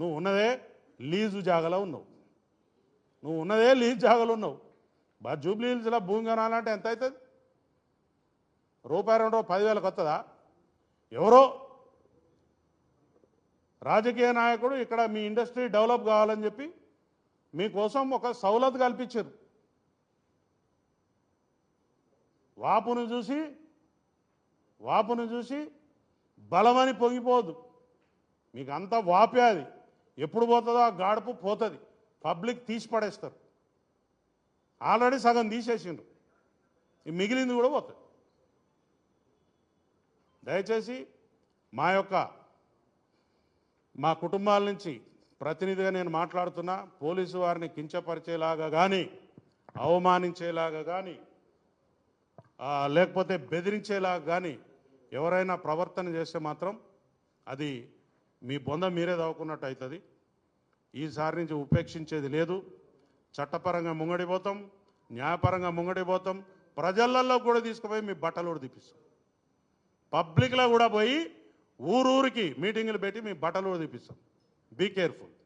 నువ్వు ఉన్నదే లీజు జాగలో ఉన్నావు, నువ్వు ఉన్నదే లీజు జాగలో ఉన్నావు. జూబ్లీ హిల్స్లో భూమి కొనాలంటే ఎంత అవుతుంది? రూపాయి 2 10,000 వస్తుందా? ఎవరో రాజకీయ నాయకుడు ఇక్కడ మీ ఇండస్ట్రీ డెవలప్ కావాలని చెప్పి మీకోసం ఒక సౌలత్ కల్పించారు. వాపును చూసి బలమని పొంగిపోదు. మీకు అంతా వాపే, అది ఎప్పుడు పోతుందో ఆ గాడుపు పోతుంది, పబ్లిక్ తీసి పడేస్తారు. ఆల్రెడీ సగం తీసేసిండ్రు, మిగిలింది కూడా పోతుంది. దయచేసి మా కుటుంబాల నుంచి ప్రతినిధిగా నేను మాట్లాడుతున్నా. పోలీసు వారిని కించపరిచేలాగా కానీ, అవమానించేలాగా కానీ, లేకపోతే బెదిరించేలాగా కానీ ఎవరైనా ప్రవర్తన చేస్తే మాత్రం అది మీ బొంద మీరే దాక్కున్నట్టు అవుతుంది. ఈసారి నుంచి ఉపేక్షించేది లేదు. చట్టపరంగా ముంగడిపోతాం, న్యాయపరంగా ముంగడిపోతాం. ప్రజలలో కూడా తీసుకుపోయి మీ బట్టలు కూడా తీపిస్తాం. పబ్లిక్లో కూడా పోయి ఊరూరికి మీటింగులు పెట్టి మీ బట్టలు కూడా తీపిస్తాం. Be careful.